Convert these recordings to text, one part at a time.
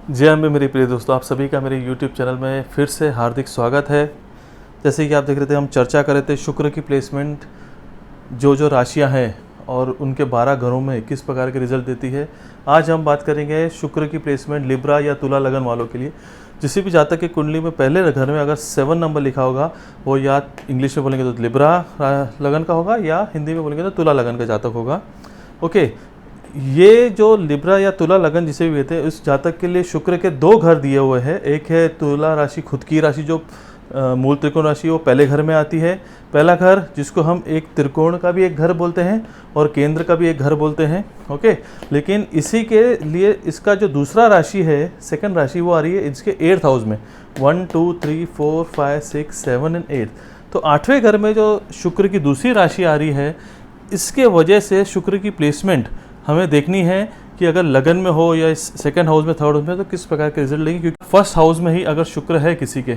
जय अम्बे मेरे प्रिय दोस्तों, आप सभी का मेरे YouTube चैनल में फिर से हार्दिक स्वागत है। जैसे कि आप देख रहे थे, हम चर्चा कर रहे थे शुक्र की प्लेसमेंट जो जो राशियां हैं और उनके 12 घरों में किस प्रकार के रिजल्ट देती है। आज हम बात करेंगे शुक्र की प्लेसमेंट लिब्रा या तुला लगन वालों के लिए। किसी भी जातक की कुंडली में पहले घर में अगर 7 नंबर लिखा होगा, वो या इंग्लिश में बोलेंगे तो लिब्रा लगन का होगा या हिंदी में बोलेंगे तो तुला लगन का जातक होगा। ओके, ये जो लिब्रा या तुला लगन जिसे भी कहते हैं, उस जातक के लिए शुक्र के 2 घर दिए हुए हैं। एक है तुला राशि, खुद की राशि जो मूल त्रिकोण राशि, वो पहले घर में आती है। पहला घर जिसको हम एक त्रिकोण का भी एक घर बोलते हैं और केंद्र का भी एक घर बोलते हैं। ओके, लेकिन इसी के लिए इसका जो दूसरा राशि है, सेकंड राशि, वो आ रही है इसके 8th हाउस में। 1 2 3 4 5 6 7 एंड 8। तो 8वें घर में जो शुक्र की दूसरी राशि आ रही है, इसके वजह से शुक्र की प्लेसमेंट हमें देखनी है कि अगर लगन में हो या इस सेकंड हाउस में, थर्ड हाउस में, तो किस प्रकार के रिजल्ट लेंगे। क्योंकि फर्स्ट हाउस में ही अगर शुक्र है किसी के,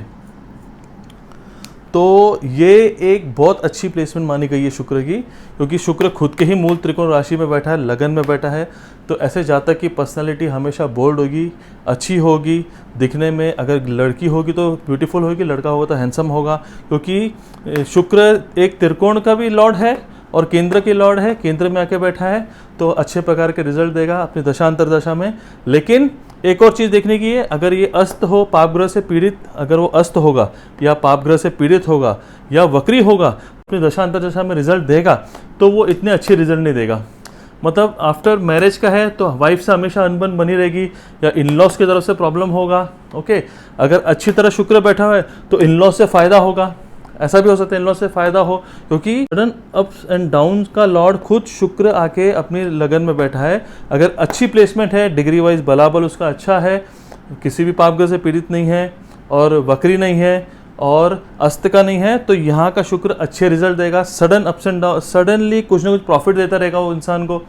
तो ये एक बहुत अच्छी प्लेसमेंट मानी गई है शुक्र की, क्योंकि शुक्र खुद के ही मूल त्रिकोण राशि में बैठा है, लगन में बैठा है। तो ऐसे जातक की पर्सनालिटी हमेशा बोल्ड होगी, अच्छी होगी दिखने में। अगर लड़की होगी तो ब्यूटीफुल होगी, लड़का होगा तो हैंडसम होगा, क्योंकि शुक्र एक त्रिकोण का भी लॉर्ड है और केंद्र के लॉर्ड है, केंद्र में आके बैठा है। तो अच्छे प्रकार के रिजल्ट देगा अपनी दशा अंतरदशा में। लेकिन एक और चीज़ देखने की है, अगर ये अस्त हो, पाप ग्रह से पीड़ित, अगर वो अस्त होगा या पाप ग्रह से पीड़ित होगा या वक्री होगा, अपनी दशा अंतरदशा में रिजल्ट देगा, तो वो इतने अच्छे रिजल्ट नहीं देगा। मतलब आफ्टर मैरिज का है तो वाइफ से हमेशा अनबन बनी रहेगी या इन लॉस की तरफ से प्रॉब्लम होगा। ओके, अगर अच्छी तरह शुक्र बैठा हुआ है तो इन लॉस से फ़ायदा होगा। ऐसा भी हो सकता है इन लॉस से फ़ायदा हो, क्योंकि सडन अप्स एंड डाउन का लॉर्ड खुद शुक्र आके अपनी लगन में बैठा है। अगर अच्छी प्लेसमेंट है, डिग्री वाइज बलाबल उसका अच्छा है, किसी भी पापग्रह से पीड़ित नहीं है और वक्री नहीं है और अस्त का नहीं है, तो यहाँ का शुक्र अच्छे रिजल्ट देगा। Sudden ups and down, suddenly कुछ ना कुछ प्रॉफिट देता रहेगा वो इंसान को।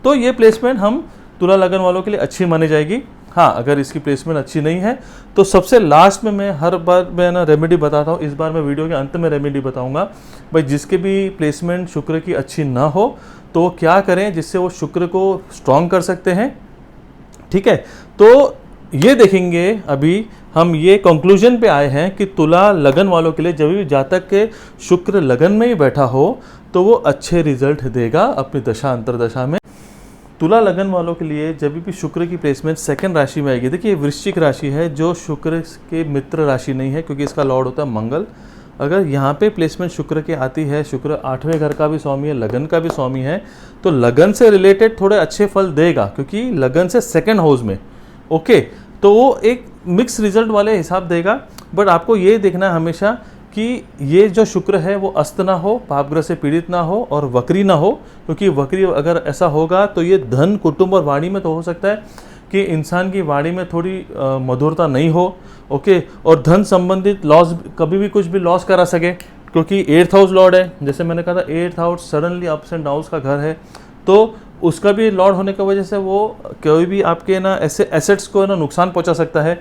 तो ये प्लेसमेंट हम तुला लगन वालों के लिए अच्छी मानी जाएगी। हाँ, अगर इसकी प्लेसमेंट अच्छी नहीं है तो सबसे लास्ट में मैं हर बार मैं ना रेमेडी बताता हूँ, इस बार मैं वीडियो के अंत में रेमेडी बताऊँगा। भाई जिसके भी प्लेसमेंट शुक्र की अच्छी ना हो तो वो क्या करें जिससे वो शुक्र को स्ट्रॉन्ग कर सकते हैं। ठीक है, तो ये देखेंगे। अभी हम ये कंक्लूजन पे आए हैं कि तुला लगन वालों के लिए जब भी जातक के शुक्र लगन में ही बैठा हो तो वो अच्छे रिजल्ट देगा अपनी दशा अंतरदशा में। तुला लगन वालों के लिए जब भी शुक्र की प्लेसमेंट सेकंड राशि में आएगी, देखिए वृश्चिक राशि है जो शुक्र के मित्र राशि नहीं है, क्योंकि इसका लॉर्ड होता है मंगल। अगर यहाँ पे प्लेसमेंट शुक्र की आती है, शुक्र 8वें घर का भी स्वामी है, लगन का भी स्वामी है, तो लगन से रिलेटेड थोड़े अच्छे फल देगा, क्योंकि लगन से सेकेंड हाउस में। ओके, तो वो एक मिक्स रिजल्ट वाले हिसाब देगा। बट आपको ये देखना है हमेशा कि ये जो शुक्र है वो अस्त ना हो, पापग्रह से पीड़ित ना हो और वक्री ना हो, क्योंकि वक्री अगर ऐसा होगा तो ये धन, कुटुंब और वाणी में तो हो सकता है कि इंसान की वाणी में थोड़ी मधुरता नहीं हो। ओके, और धन संबंधित लॉस, कभी भी कुछ भी लॉस करा सके, क्योंकि 8th हाउस लॉर्ड है। जैसे मैंने कहा था 8th house suddenly ups and downs का घर है, तो उसका भी लॉर्ड होने की वजह से वो कोई भी आपके ना ऐसे एसेट्स को ना नुकसान पहुंचा सकता है,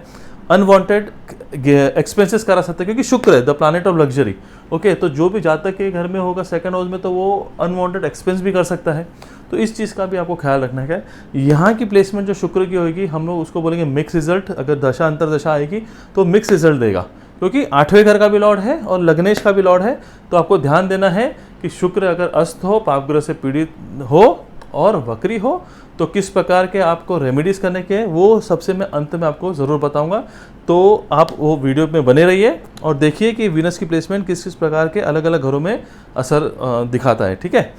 अनवांटेड एक्सपेंसेस करा सकते हैं, क्योंकि शुक्र है the planet of luxury. Okay, तो जो भी जातक के घर में होगा सेकंड हाउस में, तो वो अनवांटेड एक्सपेंस भी कर सकता है। तो इस चीज़ का भी आपको ख्याल रखना है। यहाँ की प्लेसमेंट जो शुक्र की होगी, हम लोग उसको बोलेंगे मिक्स रिजल्ट। अगर दशा अंतरदशा आएगी तो मिक्स रिजल्ट देगा, क्योंकि 8वें घर का भी लॉर्ड है और लग्नेश का भी लॉर्ड है। तो आपको ध्यान देना है कि शुक्र अगर अस्त हो, पापग्रह से पीड़ित हो और वक्री हो, तो किस प्रकार के आपको रेमेडीज़ करने के, वो सबसे मैं अंत में आपको ज़रूर बताऊंगा। तो आप वो वीडियो में बने रहिए और देखिए कि वीनस की प्लेसमेंट किस किस प्रकार के अलग अलग घरों में असर दिखाता है। ठीक है,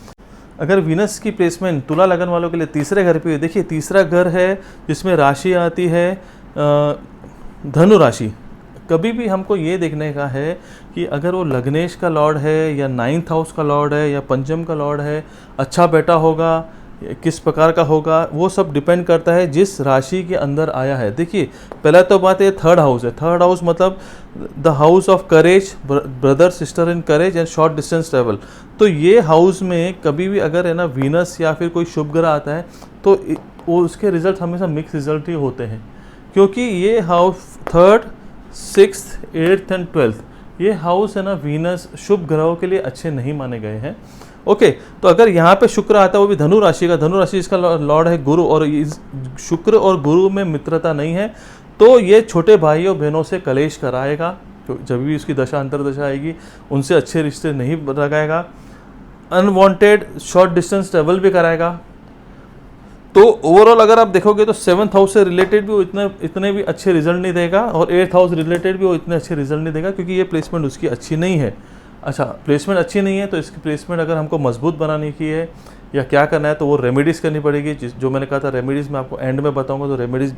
अगर वीनस की प्लेसमेंट तुला लगन वालों के लिए तीसरे घर पे, देखिए तीसरा घर है जिसमें राशि आती है धनु राशि। कभी भी हमको ये देखने का है कि अगर वो लग्नेश का लॉर्ड है या 9th हाउस का लॉर्ड है या पंचम का लॉर्ड है, अच्छा बेटा होगा, किस प्रकार का होगा, वो सब डिपेंड करता है जिस राशि के अंदर आया है। देखिए पहला तो बात है 3rd हाउस है। 3rd हाउस मतलब the house of courage, brother sister in courage and short distance travel. तो ये हाउस में कभी भी अगर है ना वीनस या फिर कोई शुभ ग्रह आता है तो वो उसके रिजल्ट हमेशा मिक्स रिजल्ट ही होते हैं, क्योंकि ये house 3rd 6th 8th and 12th, ये हाउस है ना वीनस शुभ ग्रहों के लिए अच्छे नहीं माने गए हैं। ओके, तो अगर यहाँ पे शुक्र आता है, वो भी धनु राशि का, धनु राशि इसका लॉर्ड है गुरु, और शुक्र और गुरु में मित्रता नहीं है, तो ये छोटे भाइयों बहनों से कलेश कराएगा, तो जब भी उसकी दशा अंतरदशा आएगी उनसे अच्छे रिश्ते नहीं लगाएगा, अनवांटेड शॉर्ट डिस्टेंस ट्रेवल भी कराएगा। तो ओवरऑल अगर आप देखोगे तो 7th हाउस से रिलेटेड भी वो इतने भी अच्छे रिजल्ट नहीं देगा, और 8th हाउस रिलेटेड भी वो इतने अच्छे रिजल्ट नहीं देगा, क्योंकि ये प्लेसमेंट उसकी अच्छी नहीं है। अच्छा, प्लेसमेंट अच्छी नहीं है तो इसकी प्लेसमेंट अगर हमको मजबूत बनाने की है या क्या करना है, तो वो रेमेडीज़ करनी पड़ेगी। जो मैंने कहा था रेमेडीज़ मैं आपको एंड में बताऊंगा, तो रेमेडीज़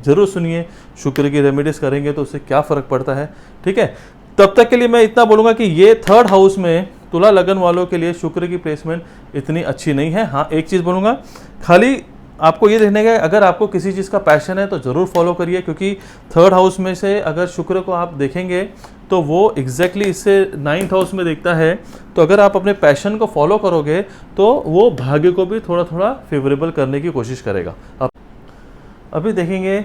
ज़रूर सुनिए। शुक्र की रेमेडीज़ करेंगे तो उससे क्या फ़र्क पड़ता है, ठीक है। तब तक के लिए मैं इतना बोलूँगा कि ये 3rd हाउस में तुला लगन वालों के लिए शुक्र की प्लेसमेंट इतनी अच्छी नहीं है। हाँ, एक चीज़ बोलूँगा, खाली आपको ये देखने का अगर आपको किसी चीज़ का पैशन है तो ज़रूर फॉलो करिए, क्योंकि 3rd हाउस में से अगर शुक्र को आप देखेंगे तो वो एग्जैक्टली इससे 9th हाउस में देखता है। तो अगर आप अपने पैशन को फॉलो करोगे तो वो भाग्य को भी थोड़ा थोड़ा फेवरेबल करने की कोशिश करेगा। अभी देखेंगे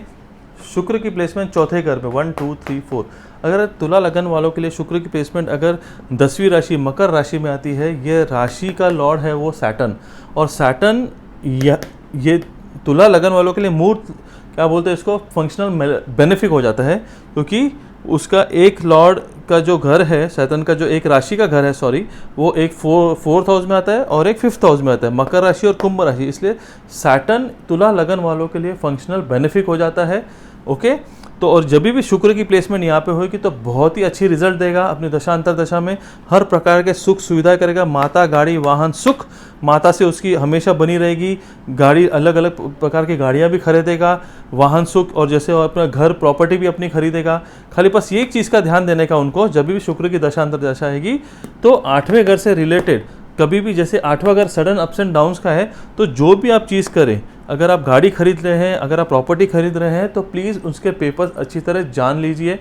शुक्र की प्लेसमेंट चौथे घर में 1 2 3 4। अगर तुला लगन वालों के लिए शुक्र की प्लेसमेंट अगर 10वीं राशि मकर राशि में आती है, ये राशि का लॉर्ड है वो सैटर्न, और सैटर्न ये तुला लगन वालों के लिए मूर्त क्या बोलते हैं इसको, फंक्शनल बेनिफिक हो जाता है, क्योंकि उसका एक लॉर्ड का जो घर है, सैटर्न का जो एक राशि का घर है, सॉरी, वो एक 4th हाउस में आता है और एक 5th हाउस में आता है, मकर राशि और कुंभ राशि। इसलिए सैटर्न तुला लगन वालों के लिए फंक्शनल बेनिफिक हो जाता है। ओके, तो और जब भी शुक्र की प्लेसमेंट यहाँ पे होगी तो बहुत ही अच्छी रिजल्ट देगा अपनी दशा अंतरदशा में। हर प्रकार के सुख सुविधा करेगा, माता गाड़ी वाहन सुख माता से उसकी हमेशा बनी रहेगी, गाड़ी अलग अलग प्रकार की गाड़ियाँ भी खरीदेगा, वाहन सुख, और जैसे वो अपना घर प्रॉपर्टी भी अपनी खरीदेगा। खाली बस ये एक चीज़ का ध्यान देने का उनको, जब भी शुक्र की दशा अंतरदशा आएगी तो 8वें घर से रिलेटेड कभी भी, जैसे 8वां घर सडन अप्स एंड डाउन्स का है, तो जो भी आप चीज़ करें, अगर आप गाड़ी खरीद रहे हैं, अगर आप प्रॉपर्टी खरीद रहे हैं, तो प्लीज़ उसके पेपर्स अच्छी तरह जान लीजिए,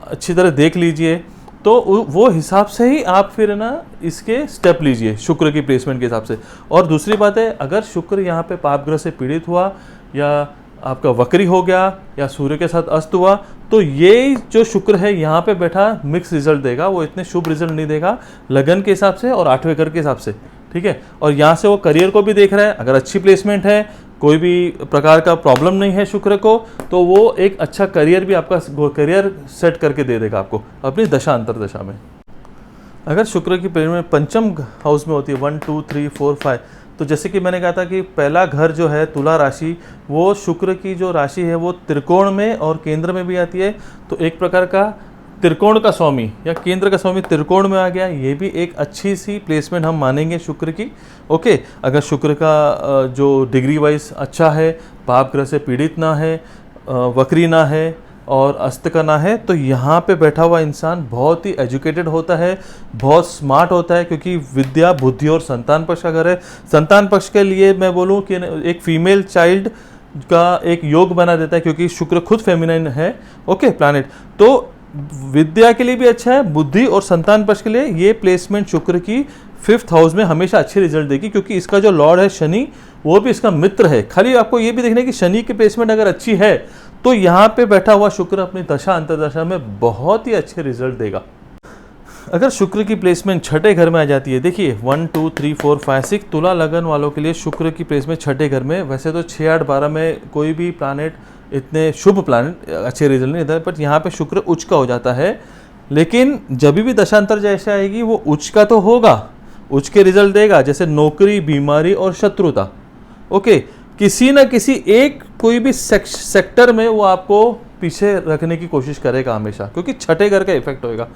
अच्छी तरह देख लीजिए, तो वो हिसाब से ही आप फिर ना इसके स्टेप लीजिए शुक्र की प्लेसमेंट के हिसाब से। और दूसरी बात है, अगर शुक्र यहाँ पे पाप ग्रह से पीड़ित हुआ या आपका वक्री हो गया या सूर्य के साथ अस्त हुआ, तो ये जो शुक्र है यहाँ पे बैठा मिक्स रिजल्ट देगा, वो इतने शुभ रिजल्ट नहीं देगा लगन के हिसाब से और 8वें घर के हिसाब से, ठीक है। और यहाँ से वो करियर को भी देख रहा है, अगर अच्छी प्लेसमेंट है, कोई भी प्रकार का प्रॉब्लम नहीं है शुक्र को, तो वो एक अच्छा करियर भी आपका करियर सेट करके दे देगा आपको अपनी दशा अंतरदशा में। अगर शुक्र की प्लेसमेंट पंचम हाउस में होती है 1 2 3 4 5, तो जैसे कि मैंने कहा था कि पहला घर जो है तुला राशि, वो शुक्र की जो राशि है वो त्रिकोण में और केंद्र में भी आती है, तो एक प्रकार का त्रिकोण का स्वामी या केंद्र का स्वामी त्रिकोण में आ गया, ये भी एक अच्छी सी प्लेसमेंट हम मानेंगे शुक्र की। ओके, अगर शुक्र का जो डिग्री वाइज अच्छा है, पाप ग्रह से पीड़ित ना है, वक्री ना है और अस्त का ना है, तो यहाँ पे बैठा हुआ इंसान बहुत ही एजुकेटेड होता है, बहुत स्मार्ट होता है, क्योंकि विद्या बुद्धि और संतान पक्ष का घर है। संतान पक्ष के लिए मैं बोलूँ कि एक फीमेल चाइल्ड का एक योग बना देता है, क्योंकि शुक्र खुद फेमिनाइन है, ओके, प्लैनेट। तो विद्या के लिए भी अच्छा है, बुद्धि और संतान पक्ष के लिए ये प्लेसमेंट शुक्र की 5th हाउस में हमेशा अच्छी रिजल्ट देगी, क्योंकि इसका जो लॉर्ड है शनि, वो भी इसका मित्र है। खाली आपको ये भी देखना है कि शनि की प्लेसमेंट अगर अच्छी है तो यहाँ पे बैठा हुआ शुक्र अपनी दशा अंतरदशा में बहुत ही अच्छे रिजल्ट देगा। अगर शुक्र की प्लेसमेंट छठे घर में आ जाती है, देखिए 1 2 3 4 5 6 तुला लगन वालों के लिए शुक्र की प्लेसमेंट छठे घर में, वैसे तो 6 8 12 में कोई भी प्लैनेट इतने शुभ प्लैनेट अच्छे रिजल्ट नहीं देता, बट यहाँ पे शुक्र उच्च का हो जाता है। लेकिन जब भी दशांतर जैसे आएगी वो उच्च का तो होगा, उच्च के रिजल्ट देगा, जैसे नौकरी, बीमारी और शत्रुता। ओके, किसी न किसी एक कोई भी सेक्टर में वो आपको पीछे रखने की कोशिश करेगा हमेशा, क्योंकि छठे घर का इफेक्ट होएगा।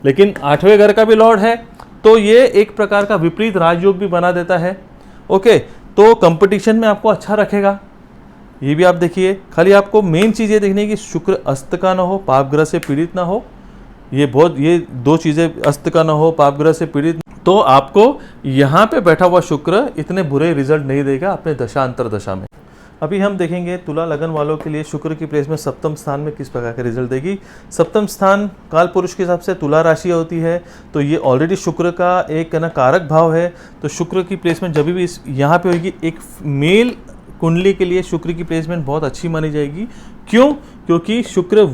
लेकिन 8वें घर का भी लॉर्ड है, तो ये एक प्रकार का विपरीत राजयोग भी बना देता है। ओके, तो कंपटीशन में आपको अच्छा रखेगा, ये भी आप देखिए। खाली आपको मेन चीज़ ये देखनी है कि शुक्र अस्त का ना हो, पाप ग्रह से पीड़ित ना हो, ये दो चीज़ें, अस्त का ना हो, पाप ग्रह से पीड़ित, तो आपको यहाँ पे बैठा हुआ शुक्र इतने बुरे रिजल्ट नहीं देगा अपने दशा अंतरदशा में। अभी हम देखेंगे तुला लगन वालों के लिए शुक्र की प्लेस में सप्तम स्थान में किस प्रकार का रिजल्ट देगी। सप्तम स्थान काल पुरुष के हिसाब से तुला राशि होती है, तो ये ऑलरेडी शुक्र का एक ना कारक भाव है। तो शुक्र की प्लेसमेंट जब भी यहाँ पे होगी, एक मेल कुंडली के लिए शुक्र की प्लेसमेंट बहुत अच्छी मानी जाएगी। क्यों? क्योंकि शुक्र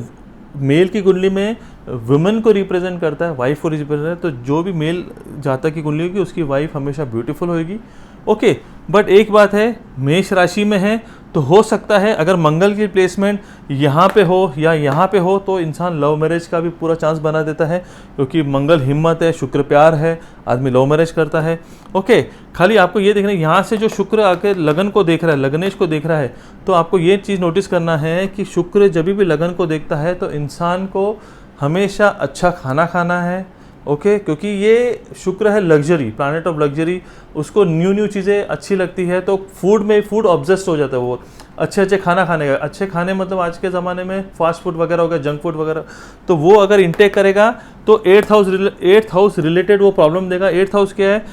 मेल की कुंडली में वुमेन को रिप्रेजेंट करता है, वाइफ को रिप्रेजेंट, तो जो भी मेल जातक की कुंडली होगी उसकी वाइफ हमेशा ब्यूटीफुल होगी। ओके, बट एक बात है, मेष राशि में है तो हो सकता है अगर मंगल की प्लेसमेंट यहाँ पे हो या यहाँ पे हो तो इंसान लव मैरिज का भी पूरा चांस बना देता है, क्योंकि मंगल हिम्मत है, शुक्र प्यार है, आदमी लव मैरिज करता है। ओके, खाली आपको ये देखना है यहाँ से जो शुक्र आके लगन को देख रहा है, लगनेश को देख रहा है, तो आपको ये चीज़ नोटिस करना है कि शुक्र जब भी लगन को देखता है तो इंसान को हमेशा अच्छा खाना खाना है। ओके, क्योंकि ये शुक्र है लग्जरी, प्लैनेट ऑफ लग्जरी, उसको न्यू न्यू चीज़ें अच्छी लगती है, तो फूड में फूड ऑब्सेस्ड हो जाता है वो, अच्छे अच्छे खाना खाने का। अच्छे खाने मतलब आज के ज़माने में फास्ट फूड वगैरह हो गया, जंक फूड वगैरह, तो वो अगर इंटेक करेगा तो 8th हाउस रिलेटेड वो प्रॉब्लम देगा। 8th हाउस क्या है,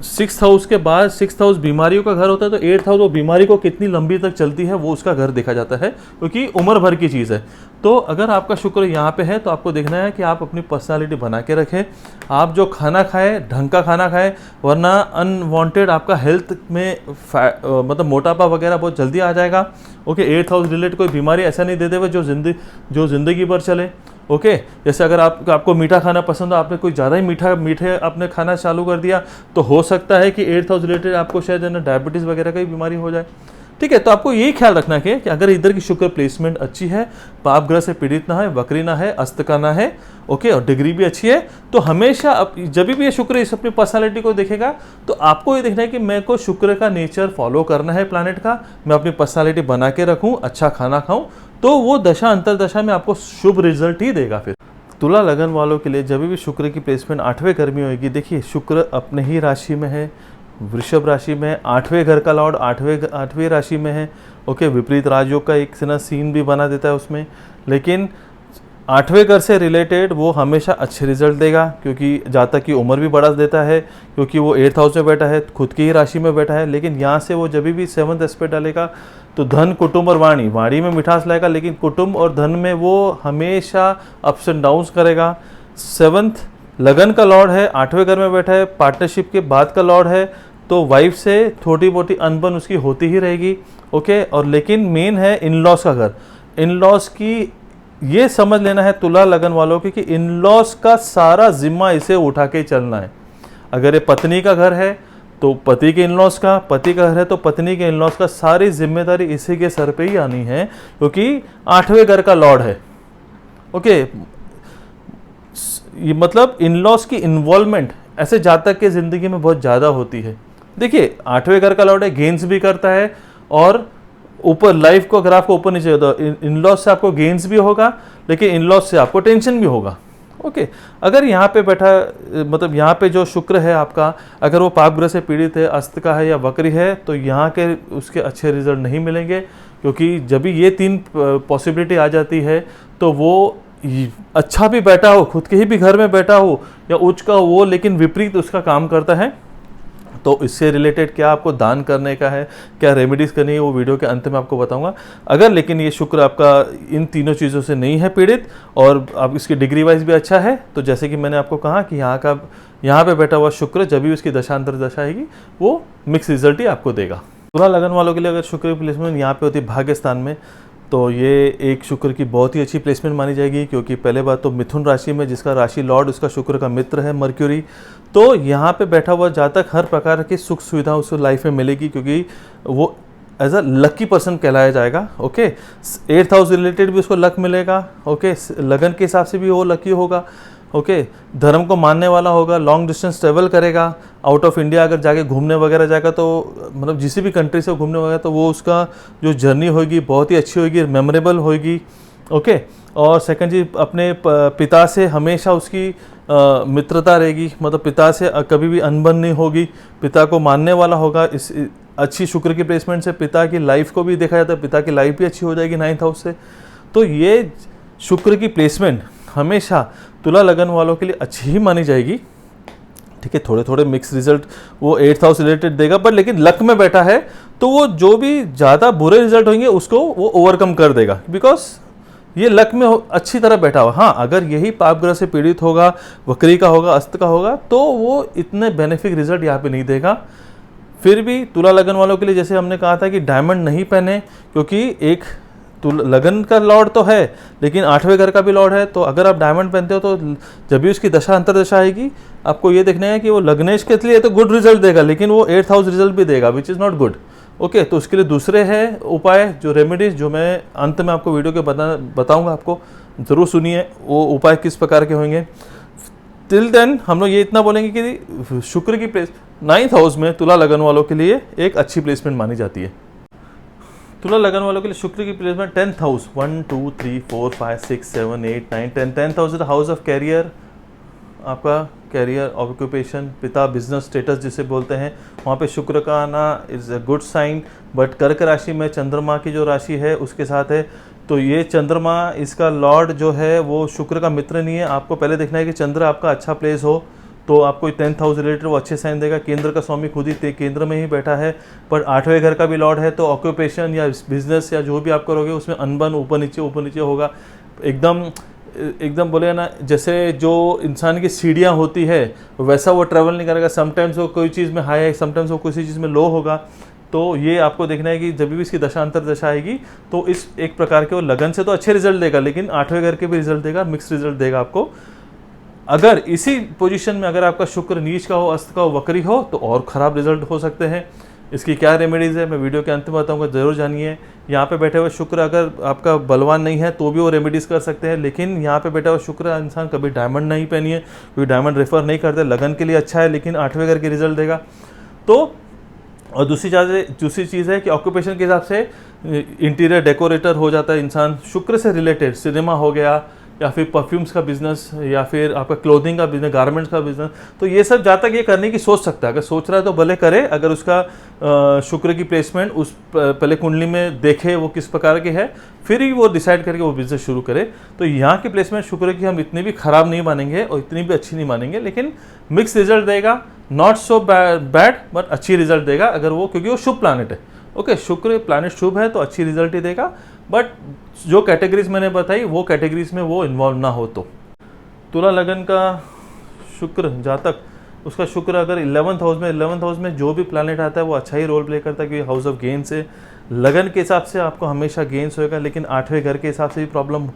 6th हाउस के बाद 6th हाउस बीमारियों का घर होता है, तो 8th हाउस वो बीमारी को कितनी लंबी तक चलती है वो उसका घर देखा जाता है, क्योंकि उम्र भर की चीज़ है। तो अगर आपका शुक्र यहाँ पे है तो आपको देखना है कि आप अपनी पर्सनालिटी बना के रखें, आप जो खाना खाएं ढंग का खाना खाएं, वरना अनवांटेड आपका हेल्थ में मतलब मोटापा वगैरह बहुत जल्दी आ जाएगा। ओके, 8th हाउस रिलेटेड कोई बीमारी ऐसा नहीं दे देगा जो ज़िंदगी भर चले। ओके, जैसे अगर आपको मीठा खाना पसंद हो, आपने कोई ज़्यादा ही मीठे आपने खाना चालू कर दिया, तो हो सकता है कि 8th हाउस रिलेटेड आपको शायद ना डायबिटीज़ वगैरह की बीमारी हो जाए। ठीक है, तो आपको यही ख्याल रखना है कि अगर इधर की शुक्र प्लेसमेंट अच्छी है, पाप ग्रह से पीड़ित ना है, वक्री ना है, अस्त का ना है, ओके, और डिग्री भी अच्छी है, तो हमेशा जब भी ये शुक्र इस अपनी पर्सनालिटी को देखेगा तो आपको ये देखना है कि मेरे को शुक्र का नेचर फॉलो करना है प्लैनेट का, मैं अपनी पर्सनालिटी बना के रखूँ, अच्छा खाना खाऊँ, तो वो दशा अंतरदशा में आपको शुभ रिजल्ट ही देगा। फिर तुला लगन वालों के लिए जब भी शुक्र की प्लेसमेंट 8वें घर में होगी, देखिए शुक्र अपने ही राशि में है, वृषभ राशि में, 8वें घर का लॉर्ड 8वें राशि में है। ओके, विपरीत राजयोग का एक सीन भी बना देता है उसमें, लेकिन 8वें घर से रिलेटेड वो हमेशा अच्छे रिजल्ट देगा, क्योंकि जातक की उम्र भी बढ़ा देता है, क्योंकि वो 8th हाउस में बैठा है, खुद की ही राशि में बैठा है। लेकिन यहाँ से वो जब भी 7th एस्पेक्ट डालेगा तो धन, कुटुंब और वाणी में मिठास लाएगा, लेकिन कुटुंब और धन में वो हमेशा अप्स एंड डाउन्स करेगा। 7th लगन का लॉर्ड है, 8वें घर में बैठा है, पार्टनरशिप के बाद का लॉर्ड है, तो वाइफ से थोड़ी मोटी अनबन उसकी होती ही रहेगी। ओके, और लेकिन मेन है इन लॉस का घर। इन लॉस की ये समझ लेना है तुला लगन वालों की कि इन लॉस का सारा जिम्मा इसे उठा के चलना है। अगर ये पत्नी का घर है तो पति के इन लॉस का, पति का घर है तो पत्नी के इन लॉस का, सारी जिम्मेदारी इसी के सर पे ही आनी है, क्योंकि 8वें घर का लॉर्ड है। ओके, ये मतलब इन लॉस की इन्वॉल्वमेंट ऐसे जातक के ज़िंदगी में बहुत ज़्यादा होती है। देखिए 8वें घर का लॉर्ड है, गेन्स भी करता है, और ऊपर लाइफ को अगर आपको ऊपर नीचे होता है, इन लॉस से आपको गेन्स भी होगा, लेकिन इन लॉस से आपको टेंशन भी होगा। ओके, अगर यहाँ पे बैठा मतलब यहाँ पे जो शुक्र है आपका, अगर वो पाप ग्रह से पीड़ित है, अस्त का है या वक्री है, तो यहाँ के उसके अच्छे रिजल्ट नहीं मिलेंगे, क्योंकि जब भी ये 3 पॉसिबिलिटी आ जाती है तो वो अच्छा भी बैठा हो, खुद के ही भी घर में बैठा हो या उच्च का हो वो, लेकिन विपरीत उसका काम करता है। तो इससे रिलेटेड क्या आपको दान करने का है, क्या रेमेडीज़ करनी है, वो वीडियो के अंत में आपको बताऊंगा। अगर लेकिन ये शुक्र आपका इन तीनों चीज़ों से नहीं है पीड़ित और आप इसकी डिग्री वाइज भी अच्छा है, तो जैसे कि मैंने आपको कहा कि यहाँ पे बैठा हुआ शुक्र जब भी उसकी दशांतर दशा आएगी वो मिक्स रिजल्ट ही आपको देगा। तुला लगन वालों के लिए अगर शुक्र की प्लेसमेंट यहाँ पे होती है भाग्य स्थान में, तो ये एक शुक्र की बहुत ही अच्छी प्लेसमेंट मानी जाएगी, क्योंकि पहले बात तो मिथुन राशि में जिसका राशि लॉर्ड उसका शुक्र का मित्र है मर्क्यूरी, तो यहाँ पे बैठा हुआ जातक हर प्रकार की सुख सुविधा उसको लाइफ में मिलेगी, क्योंकि वो एज अ लकी पर्सन कहलाया जाएगा। ओके, 8th हाउस रिलेटेड भी उसको लक मिलेगा। ओके, लगन के हिसाब से भी वो लकी होगा। ओके, धर्म को मानने वाला होगा, लॉन्ग डिस्टेंस ट्रेवल करेगा, आउट ऑफ इंडिया अगर जाके घूमने वगैरह जाएगा, तो मतलब जिस भी कंट्री से घूमने वगैरह, तो वो उसका जो जर्नी होगी बहुत ही अच्छी होगी, मेमोरेबल होगी। ओके, और सेकंड चीज अपने पिता से हमेशा उसकी मित्रता रहेगी, मतलब पिता से कभी भी अनबन नहीं होगी, पिता को मानने वाला होगा। इस अच्छी शुक्र की प्लेसमेंट से पिता की लाइफ को भी देखा जाता है, पिता की लाइफ भी अच्छी हो जाएगी 9th हाउस से। तो ये शुक्र की प्लेसमेंट हमेशा तुला लगन वालों के लिए अच्छी ही मानी जाएगी। ठीक है, थोड़े थोड़े मिक्स रिजल्ट वो 8th हाउस रिलेटेड देगा, बट लेकिन लक में बैठा है तो वो जो भी ज़्यादा बुरे रिजल्ट होंगे उसको वो ओवरकम कर देगा, बिकॉज ये लक में अच्छी तरह बैठा हुआ। हाँ, अगर यही पाप ग्रह से पीड़ित होगा, वक्री का होगा, अस्त का होगा, तो वो इतने बेनिफिक रिजल्ट यहाँ पे नहीं देगा। फिर भी तुला लगन वालों के लिए जैसे हमने कहा था कि डायमंड नहीं पहने, क्योंकि एक लगन का लॉर्ड तो है लेकिन 8वें घर का भी लॉर्ड है, तो अगर आप डायमंड पहनते हो तो जब भी उसकी दशा अंतरदशा आएगी आपको ये देखना है कि वो लग्नेश के लिए तो गुड रिजल्ट देगा, लेकिन वो 8th हाउस रिजल्ट भी देगा, which is not good. Okay, तो उसके लिए दूसरे हैं उपाय जो रेमेडीज, जो मैं अंत में आपको वीडियो के बताऊंगा, आपको ज़रूर सुनिए वो उपाय किस प्रकार के होंगे। टिल देन हम लोग ये इतना बोलेंगे कि शुक्र की प्लेस 9th हाउस में तुला लगन वालों के लिए एक अच्छी प्लेसमेंट मानी जाती है। तुला लगन वालों के लिए शुक्र की placement 10th house, 1 2 3 4 5 6 7 8 9 10। 10th house is house of career, आपका कैरियर, ऑक्यूपेशन, पिता, बिजनेस स्टेटस जिसे बोलते हैं, वहाँ पे शुक्र का आना is a good sign. But कर्क राशि में चंद्रमा की जो राशि है उसके साथ है, तो ये चंद्रमा, इसका लॉर्ड जो है वो शुक्र का मित्र नहीं है। आपको पहले देखना है कि चंद्र आपका अच्छा प्लेस हो, तो आपको 10th हाउस रिलेटेड वो अच्छे साइन देगा। केंद्र का स्वामी खुद ही केंद्र में ही बैठा है, पर 8वें घर का भी लॉर्ड है, तो ऑक्यूपेशन या बिजनेस या जो भी आप करोगे उसमें अनबन, ऊपर नीचे होगा। एकदम बोले ना, जैसे जो इंसान की सीढ़ियाँ होती है वैसा वो ट्रैवल नहीं करेगा। समटाइम्स वो कोई चीज़ में हाई है, समटाइम्स वो किसी चीज़ में लो होगा। तो ये आपको देखना है कि जब भी इसकी दशांतर दशा आएगी तो इस एक प्रकार के वो लगन से तो अच्छे रिजल्ट देगा, लेकिन 8वें घर के भी रिजल्ट देगा, मिक्स रिजल्ट देगा आपको। अगर इसी पोजीशन में अगर आपका शुक्र नीच का हो, अस्त का हो, वक्री हो, तो और ख़राब रिजल्ट हो सकते हैं। इसकी क्या रेमेडीज़ है मैं वीडियो के अंत में बताऊंगा, ज़रूर जानिए। यहाँ पे बैठे हुए शुक्र अगर आपका बलवान नहीं है तो भी वो रेमेडीज़ कर सकते हैं, लेकिन यहाँ पे बैठा हुआ शुक्र इंसान कभी डायमंड नहीं पहनिए, क्योंकि डायमंड रेफर नहीं करते। लगन के लिए अच्छा है, लेकिन 8वें घर के रिजल्ट देगा। तो और दूसरी चीज़ है कि ऑक्यूपेशन के हिसाब से इंटीरियर डेकोरेटर हो जाता है इंसान। शुक्र से रिलेटेड सिनेमा हो गया, या फिर परफ्यूम्स का बिजनेस, या फिर आपका क्लोथिंग का बिजनेस, गारमेंट्स का बिजनेस, तो ये सब जहाँ तक ये करने की सोच सकता है। अगर सोच रहा है तो भले करे, अगर उसका शुक्र की प्लेसमेंट उस पहले कुंडली में देखे वो किस प्रकार की है, फिर ही वो डिसाइड करके वो बिजनेस शुरू करे। तो यहाँ की प्लेसमेंट शुक्र की हम इतनी भी खराब नहीं मानेंगे और इतनी भी अच्छी नहीं मानेंगे, लेकिन मिक्स रिजल्ट देगा। नॉट सो बैड बट अच्छी रिजल्ट देगा अगर वो, क्योंकि वो शुभ प्लानट है। ओके, शुक्र प्लानट शुभ है तो अच्छी रिजल्ट ही देगा, बट जो कैटेगरीज मैंने बताई वो कैटेगरीज में वो इन्वॉल्व ना हो। तो तुला लगन का शुक्र जातक, उसका शुक्र अगर 11th हाउस में जो भी प्लैनेट आता है वो अच्छा ही रोल प्ले करता है, क्योंकि हाउस ऑफ गेन से लगन के हिसाब से आपको हमेशा गेन्स होएगा, लेकिन 8वें घर के हिसाब से भी प्रॉब्लम,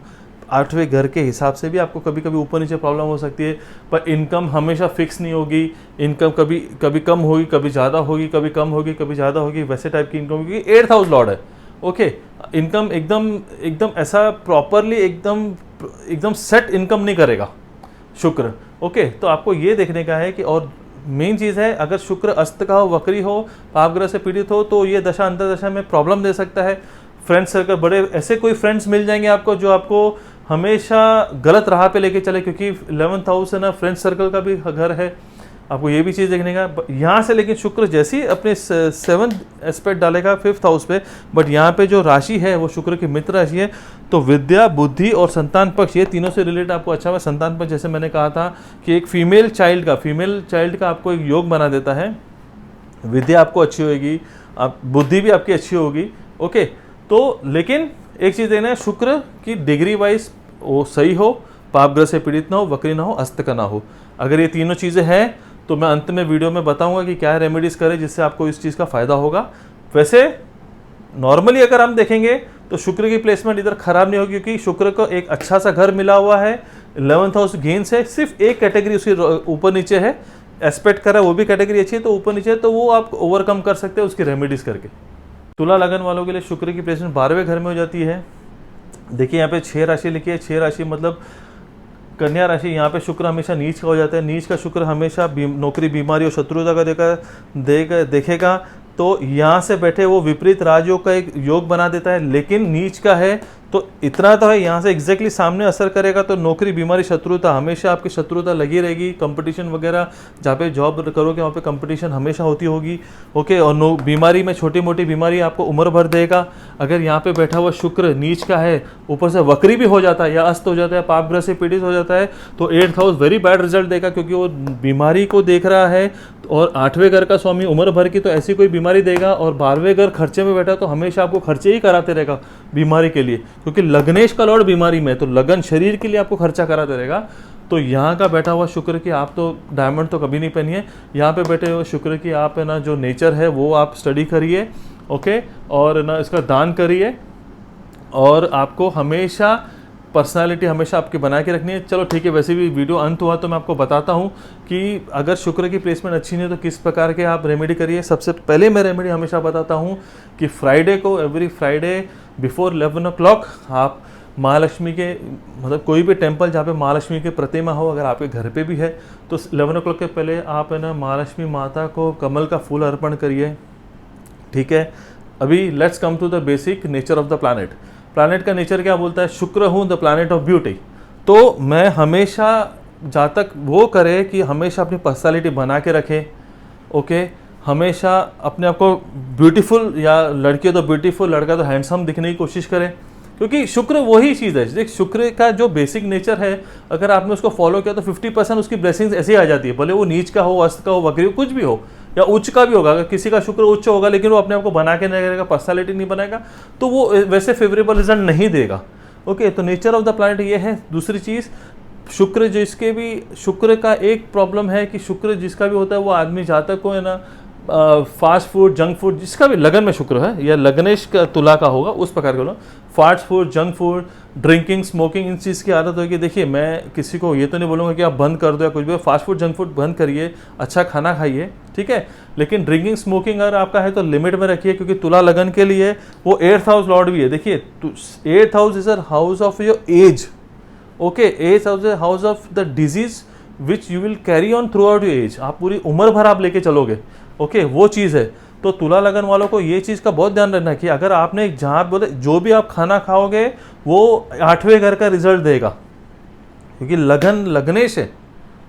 8वें घर के हिसाब से भी आपको कभी कभी ऊपर नीचे प्रॉब्लम हो सकती है। पर इनकम हमेशा फिक्स नहीं होगी, इनकम कभी कम होगी, कभी ज़्यादा होगी, कभी कम होगी, कभी ज़्यादा होगी, वैसे टाइप की इनकम होगी। 8th हाउस लॉर्ड है। ओके, इनकम एकदम ऐसा प्रॉपरली एकदम सेट इनकम नहीं करेगा शुक्र। ओके, तो आपको ये देखने का है कि, और मेन चीज़ है, अगर शुक्र अस्त का हो, वक्री हो, पापग्रह से पीड़ित हो, तो ये दशा अंतर्दशा में प्रॉब्लम दे सकता है। फ्रेंड्स सर्कल, बड़े ऐसे कोई फ्रेंड्स मिल जाएंगे आपको जो आपको हमेशा गलत राह पे लेके चले, क्योंकि 11th हाउस है ना, फ्रेंड्स सर्कल का भी घर है। आपको ये भी चीज़ देखने का यहाँ से, लेकिन शुक्र जैसे ही अपने 7th एस्पेक्ट डालेगा 5th हाउस पे, बट यहाँ पे जो राशि है वो शुक्र की मित्र राशि है। तो विद्या, बुद्धि और संतान पक्ष, ये तीनों से रिलेटेड आपको अच्छा हुआ। संतान पक्ष जैसे मैंने कहा था कि एक फीमेल चाइल्ड का आपको एक योग बना देता है। विद्या आपको अच्छी होगी, आप बुद्धि भी आपकी अच्छी होगी। ओके, तो लेकिन एक चीज़ देना है, शुक्र की डिग्री वाइज वो सही हो, पापग्रह से पीड़ित ना हो, वक्री ना हो, अस्त का ना हो। अगर ये तीनों चीज़ें हैं तो मैं अंत में वीडियो में बताऊंगा कि क्या रेमेडीज़ करें जिससे आपको इस चीज़ का फ़ायदा होगा। वैसे नॉर्मली अगर हम देखेंगे तो शुक्र की प्लेसमेंट इधर खराब नहीं होगी, क्योंकि शुक्र को एक अच्छा सा घर मिला हुआ है, 11th हाउस गेन से, सिर्फ एक कैटेगरी उसकी ऊपर नीचे है, एस्पेक्ट करा वो भी कैटेगरी अच्छी है, तो ऊपर नीचे है, तो वो आप ओवरकम कर सकते हैं उसकी रेमेडीज़ करके। तुला लगन वालों के लिए शुक्र की प्लेसमेंट 12वें घर में हो जाती है। देखिए यहाँ पे 6 राशि लिखी है, 6 राशि मतलब कन्या राशि। यहाँ पे शुक्र हमेशा नीच का हो जाता है। नीच का शुक्र हमेशा नौकरी, बीमारी और शत्रुता का देखेगा। तो यहाँ से बैठे वो विपरीत राजयोग का एक योग बना देता है, लेकिन नीच का है तो इतना तो है, यहाँ से एग्जैक्टली सामने असर करेगा। तो नौकरी, बीमारी, शत्रुता, हमेशा आपकी शत्रुता लगी रहेगी। कंपटीशन वगैरह जहाँ पे जॉब करोगे वहाँ पे कंपटीशन हमेशा होती होगी। ओके, और बीमारी में छोटी मोटी बीमारी आपको उम्र भर देगा। अगर यहाँ पे बैठा हुआ शुक्र नीच का है, ऊपर से वक्री भी हो जाता है या अस्त हो जाता है, पापग्रह से पीड़ित हो जाता है, तो 8th house very bad result देगा, क्योंकि वो बीमारी को देख रहा है। और 8वें घर का स्वामी उम्र भर की, तो ऐसी कोई बीमारी देगा। और 12वें घर खर्चे में बैठा तो हमेशा आपको खर्चे ही कराते रहेगा बीमारी के लिए, क्योंकि लग्नेश का लॉर्ड बीमारी में, तो लगन शरीर के लिए आपको खर्चा कराते रहेगा। तो यहाँ का बैठा हुआ शुक्र की आप तो डायमंड तो कभी नहीं पहनिए। यहाँ पे बैठे हुए शुक्र की आप है ना, जो नेचर है वो आप स्टडी करिए। ओके, और ना इसका दान करिए। और आपको हमेशा पर्सनालिटी हमेशा आपकी बना के रखनी है। चलो ठीक है, वैसे भी वीडियो अंत हुआ तो मैं आपको बताता हूँ कि अगर शुक्र की प्लेसमेंट अच्छी नहीं है तो किस प्रकार के आप रेमेडी करिए। सबसे पहले मैं रेमेडी हमेशा बताता हूँ कि फ्राइडे को, एवरी फ्राइडे बिफोर 11 o'clock आप महालक्ष्मी के, मतलब कोई भी टेम्पल जहाँ पे महालक्ष्मी की प्रतिमा हो, अगर आपके घर पे भी है तो 11 o'clock के पहले आप है ना महालक्ष्मी माता को कमल का फूल अर्पण करिए। ठीक है, अभी let's come to the basic nature of the planet. Planet का नेचर क्या बोलता है? शुक्र हूँ द प्लैनेट ऑफ ब्यूटी। तो मैं हमेशा जहाँ तक वो करे कि हमेशा अपनी पर्सनालिटी बना के रखे। ओके, हमेशा अपने आप को ब्यूटीफुल, या लड़की तो ब्यूटीफुल, लड़का तो हैंडसम दिखने की कोशिश करे, क्योंकि शुक्र वही चीज़ है। देख, शुक्र का जो बेसिक नेचर है, अगर आपने उसको फॉलो किया तो 50% उसकी ब्लेसिंग्स ऐसे ही आ जाती है। भले वो नीच का हो, अस्त का हो, वक्री हो, कुछ भी हो, या उच्च का भी होगा। अगर किसी का शुक्र उच्च होगा लेकिन वो अपने आप को बना के नहीं करेगा, पर्सनालिटी नहीं बनाएगा, तो वो वैसे फेवरेबल रिजल्ट नहीं देगा। ओके, तो नेचर ऑफ द प्लैनेट ये है। दूसरी चीज़, शुक्र जिसके भी, शुक्र का एक प्रॉब्लम है कि शुक्र जिसका भी होता है वो आदमी जातक को है ना फास्ट फूड, जंक फूड, जिसका भी लगन में शुक्र है, या लगनेश का तुला का होगा उस प्रकार का, fast food, junk food, drinking, smoking, इन चीज़ की आदत होगी। देखिए, मैं किसी को ये तो नहीं बोलूँगा कि आप बंद कर दो या कुछ भी, फास्ट फूड, जंक फूड बंद करिए, अच्छा खाना खाइए, ठीक है, लेकिन ड्रिंकिंग, स्मोकिंग अगर आपका है तो लिमिट में रखिए, क्योंकि तुला लगन के लिए वो 8th हाउस लॉर्ड भी है। देखिए, 8th house is a house of your age. Okay, 8th house is house of the disease which you will carry on through out your age. आप पूरी उम्र भर आप लेके चलोगे। ओके, वो चीज़ है। तो तुला लगन वालों को ये चीज़ का बहुत ध्यान रखना है कि अगर आपने जहाँ बोले जो भी आप खाना खाओगे वो 8वें घर का रिजल्ट देगा, क्योंकि लगन लगनेश है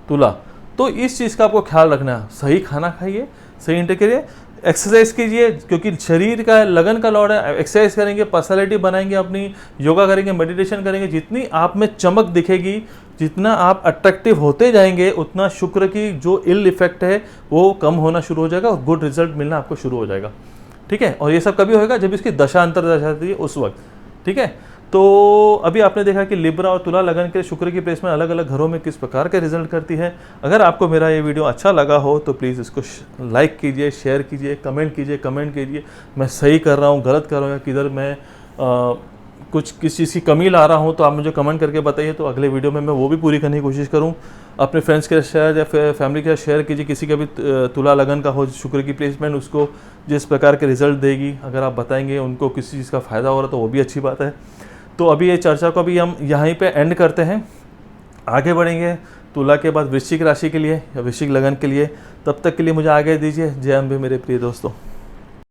तुला। तो इस चीज़ का आपको ख्याल रखना है। सही खाना खाइए, सही इंटेक करिए, एक्सरसाइज कीजिए, क्योंकि शरीर का लगन का लॉर्ड है। एक्सरसाइज करेंगे, पर्सनालिटी बनाएंगे अपनी, योगा करेंगे, मेडिटेशन करेंगे, जितनी आप में चमक दिखेगी, जितना आप अट्रैक्टिव होते जाएंगे, उतना शुक्र की जो इल इफेक्ट है वो कम होना शुरू हो जाएगा और गुड रिजल्ट मिलना आपको शुरू हो जाएगा। ठीक है, और ये सब कभी होएगा जब इसकी दशा अंतरदशा आती है उस वक्त। ठीक है, तो अभी आपने देखा कि लिब्रा और तुला लगन के शुक्र की प्लेसमेंट अलग अलग घरों में किस प्रकार के रिजल्ट करती है। अगर आपको मेरा ये वीडियो अच्छा लगा हो तो प्लीज़ इसको लाइक कीजिए, शेयर कीजिए, कमेंट कीजिए मैं सही कर रहा हूँ, गलत कर रहा हूँ, या किधर मैं कुछ किसी चीज़ की कमी ला रहा हूँ तो आप मुझे कमेंट करके बताइए, तो अगले वीडियो में मैं वो भी पूरी करने की कोशिश करूँ। अपने फ्रेंड्स के साथ शेयर या फैमिली के साथ शेयर कीजिए, किसी का भी तुला लगन का हो शुक्र की प्लेसमेंट, उसको जिस प्रकार के रिजल्ट देगी, अगर आप बताएंगे उनको किसी चीज़ का फ़ायदा हो रहा तो वो भी अच्छी बात है। तो अभी ये चर्चा को भी हम यहीं पे एंड करते हैं, आगे बढ़ेंगे तुला के बाद वृश्चिक राशि के लिए या वृश्चिक लगन के लिए। तब तक के लिए मुझे आगे दीजिए। जय अम्बे मेरे प्रिय दोस्तों।